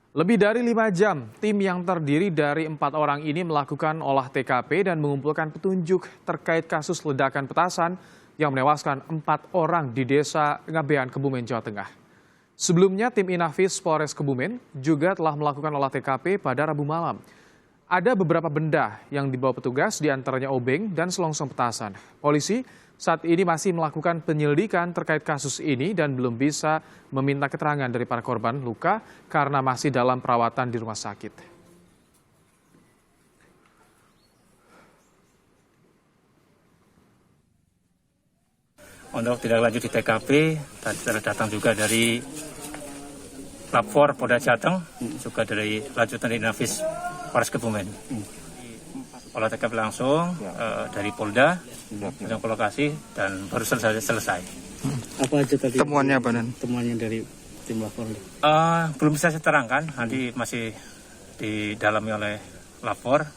Lebih dari 5 jam, tim yang terdiri dari 4 orang ini melakukan olah TKP dan mengumpulkan petunjuk terkait kasus ledakan petasan yang menewaskan 4 orang di Desa Ngabean, Kebumen, Jawa Tengah. Sebelumnya, tim Inafis Polres Kebumen juga telah melakukan olah TKP pada Rabu malam. Ada beberapa benda yang dibawa petugas, diantaranya obeng dan selongsong petasan. Polisi saat ini masih melakukan penyelidikan terkait kasus ini dan belum bisa meminta keterangan dari para korban luka karena masih dalam perawatan di rumah sakit. Untuk tidak lanjut di TKP, tadi telah datang juga dari Lapor Polda Jateng, juga dari lanjutan Inafis Polres Kebumen. Olah TKP langsung dari Polda, langsung ke lokasi dan baru selesai. Apa aja tadi temuannya, Pak? Temuannya dari tim lapor? Belum bisa saya terangkan, nanti masih didalami oleh lapor.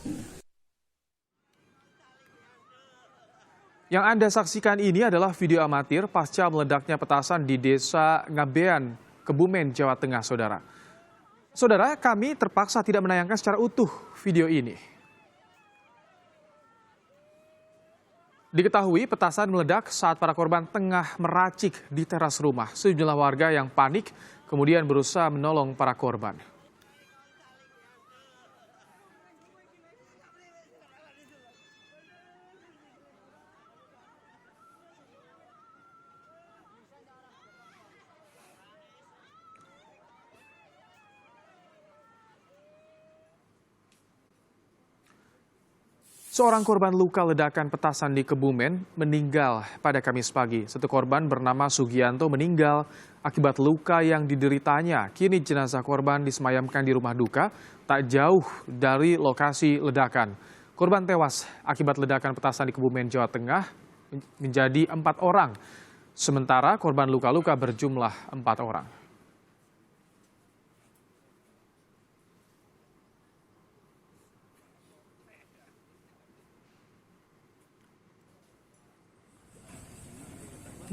Yang Anda saksikan ini adalah video amatir pasca meledaknya petasan di Desa Ngabean, Kebumen, Jawa Tengah, Saudara. Saudara, kami terpaksa tidak menayangkan secara utuh video ini. Diketahui petasan meledak saat para korban tengah meracik di teras rumah. Sejumlah warga yang panik kemudian berusaha menolong para korban. Seorang korban luka ledakan petasan di Kebumen meninggal pada Kamis pagi. Satu korban bernama Sugianto meninggal akibat luka yang dideritanya. Kini jenazah korban disemayamkan di rumah duka tak jauh dari lokasi ledakan. Korban tewas akibat ledakan petasan di Kebumen, Jawa Tengah menjadi 4 orang. Sementara korban luka-luka berjumlah 4 orang.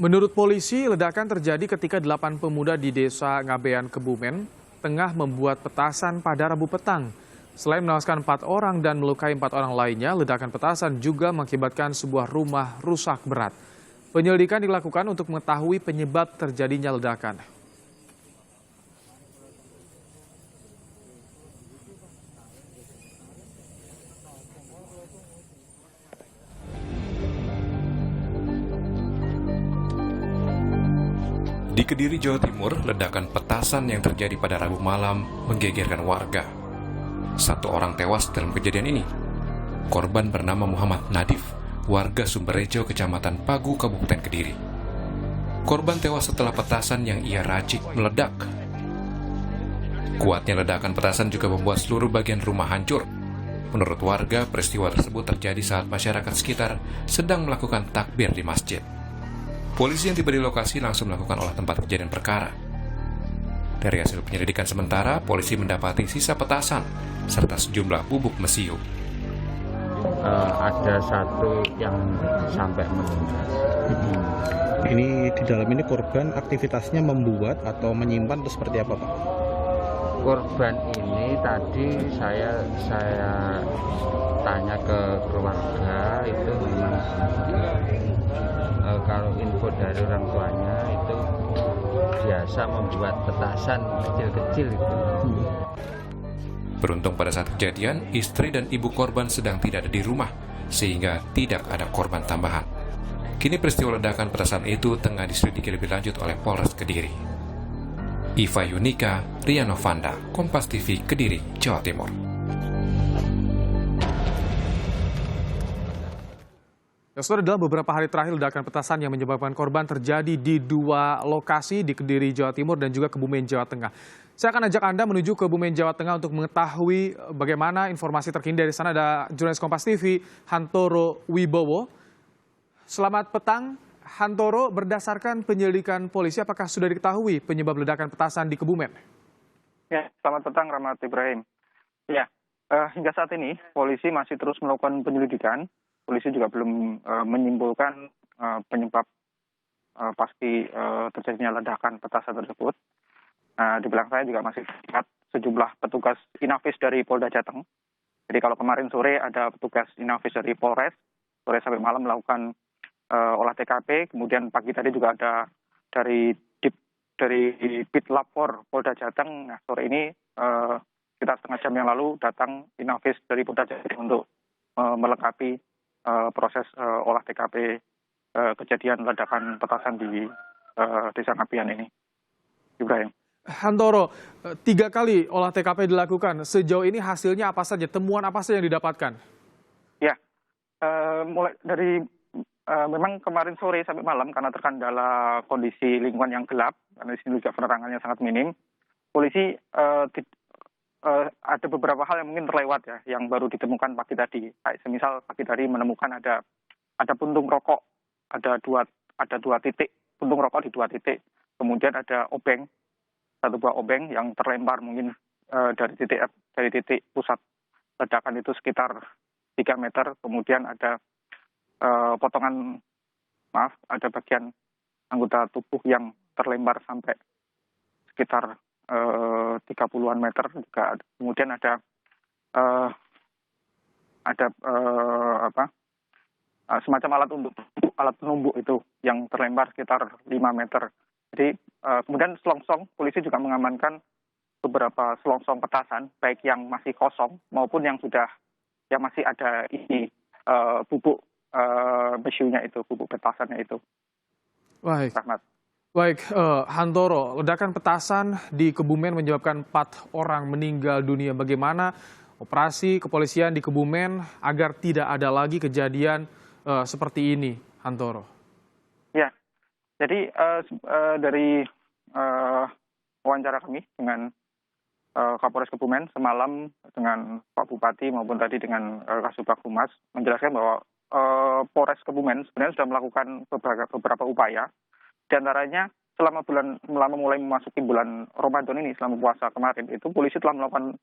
Menurut polisi, ledakan terjadi ketika 8 pemuda di Desa Ngabean, Kebumen tengah membuat petasan pada Rabu petang. Selain menewaskan 4 orang dan melukai 4 orang lainnya, ledakan petasan juga mengakibatkan sebuah rumah rusak berat. Penyelidikan dilakukan untuk mengetahui penyebab terjadinya ledakan. Di Kediri, Jawa Timur, ledakan petasan yang terjadi pada Rabu malam menggegerkan warga. 1 orang tewas dalam kejadian ini. Korban bernama Muhammad Nadif, warga Sumberrejo, Kecamatan Pagu, Kabupaten Kediri. Korban tewas setelah petasan yang ia racik meledak. Kuatnya ledakan petasan juga membuat seluruh bagian rumah hancur. Menurut warga, peristiwa tersebut terjadi saat masyarakat sekitar sedang melakukan takbir di masjid. Polisi yang tiba di lokasi langsung melakukan olah tempat kejadian perkara. Dari hasil penyelidikan sementara, polisi mendapati sisa petasan serta sejumlah bubuk mesiu. Ada 1 yang sampai meninggal. Ini di dalam ini korban aktivitasnya membuat atau menyimpan atau seperti apa, Pak? Korban ini tadi saya tanya ke keluarga, itu memang kalau info dari orang tuanya itu biasa membuat petasan kecil-kecil gitu. Beruntung pada saat kejadian, istri dan ibu korban sedang tidak ada di rumah, sehingga tidak ada korban tambahan. Kini peristiwa ledakan petasan itu tengah diselidiki lebih lanjut oleh Polres Kediri. Iva Yunika, Riano Vanda, Kompas TV, Kediri, Jawa Timur. Saudara, dalam beberapa hari terakhir ledakan petasan yang menyebabkan korban terjadi di 2 lokasi di Kediri, Jawa Timur dan juga Kebumen, Jawa Tengah. Saya akan ajak Anda menuju ke Kebumen, Jawa Tengah untuk mengetahui bagaimana informasi terkini dari sana. Ada jurnalis Kompas TV, Hantoro Wibowo. Selamat petang, Hantoro. Berdasarkan penyelidikan polisi, apakah sudah diketahui penyebab ledakan petasan di Kebumen? Ya, selamat petang, Rahmat Ibrahim. Ya, hingga saat ini polisi masih terus melakukan penyelidikan. Polisi juga belum menyimpulkan penyebab pasti terjadinya ledakan petasan tersebut. Di belakang saya juga masih terlihat sejumlah petugas Inafis dari Polda Jateng. Jadi kalau kemarin sore ada petugas Inafis dari Polres, sore sampai malam melakukan olah TKP, kemudian pagi tadi juga ada dari Bit Lapor Polda Jateng. Nah, sore ini sekitar setengah jam yang lalu datang Inafis dari Polda Jateng untuk melengkapi proses olah TKP kejadian ledakan petasan di Desa Ngabean ini. Ibrahim. Hantoro, 3 kali olah TKP dilakukan. Sejauh ini hasilnya apa saja? Temuan apa saja yang didapatkan? Ya, mulai dari memang kemarin sore sampai malam karena terkendala kondisi lingkungan yang gelap, karena di sini juga penerangannya sangat minim. Polisi ada beberapa hal yang mungkin terlewat ya, yang baru ditemukan pagi tadi. Kayak semisal pagi tadi menemukan ada puntung rokok, ada dua titik puntung rokok di 2 titik. Kemudian ada obeng, 1 buah obeng yang terlempar mungkin dari titik pusat ledakan itu sekitar 3 meter. Kemudian ada ada bagian anggota tubuh yang terlempar sampai sekitar 30-an meter juga. Kemudian ada semacam alat penumbuk itu yang terlempar sekitar 5 meter. Jadi kemudian selongsong, polisi juga mengamankan beberapa selongsong petasan, baik yang masih kosong maupun yang masih ada isi bubuk mesyunya itu, bubuk petasannya itu. Baik. Rahmat. Baik, Hantoro, ledakan petasan di Kebumen menyebabkan 4 orang meninggal dunia. Bagaimana operasi kepolisian di Kebumen agar tidak ada lagi kejadian seperti ini, Hantoro? Ya, jadi dari wawancara kami dengan Kapolres Kebumen semalam dengan Pak Bupati maupun tadi dengan Kasubag Humas menjelaskan bahwa Polres Kebumen sebenarnya sudah melakukan beberapa upaya. Di antaranya selama mulai memasuki bulan Ramadan ini, selama puasa kemarin itu polisi telah melakukan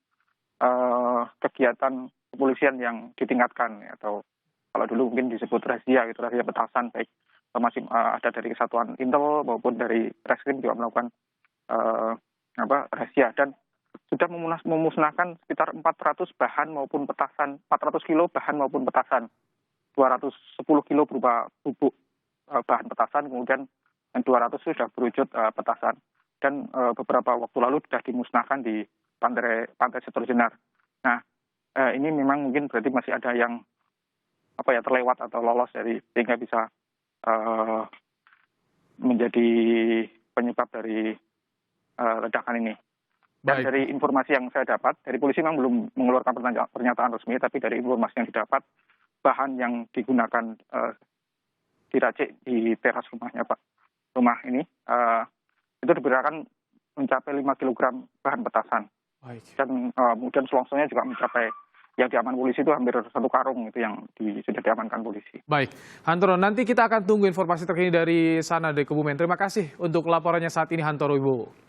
kegiatan kepolisian yang ditingkatkan, atau kalau dulu mungkin disebut razia gitu, razia petasan, baik masih ada dari Kesatuan Intel maupun dari Reskrim juga melakukan razia, dan sudah memusnahkan sekitar 400 bahan maupun petasan, 400 kilo bahan maupun petasan, 210 kilo berupa bubuk bahan petasan, kemudian 200 sudah berwujud petasan, dan beberapa waktu lalu sudah dimusnahkan di pantai Setorjenar. Nah, ini memang mungkin berarti masih ada yang terlewat atau lolos sehingga bisa menjadi penyebab dari ledakan ini. Dan dari informasi yang saya dapat, dari polisi memang belum mengeluarkan pernyataan resmi, tapi dari informasi yang didapat, bahan yang digunakan diracik di teras rumah ini itu diperkirakan mencapai 5 kg bahan petasan. Baik. Dan kemudian selongsongnya juga mencapai, yang diaman polisi itu hampir 1 karung itu yang sudah diamankan polisi. Baik, Hantoro, nanti kita akan tunggu informasi terkini dari sana, dari Kebumen. Terima kasih untuk laporannya saat ini, Hantoro Ibu.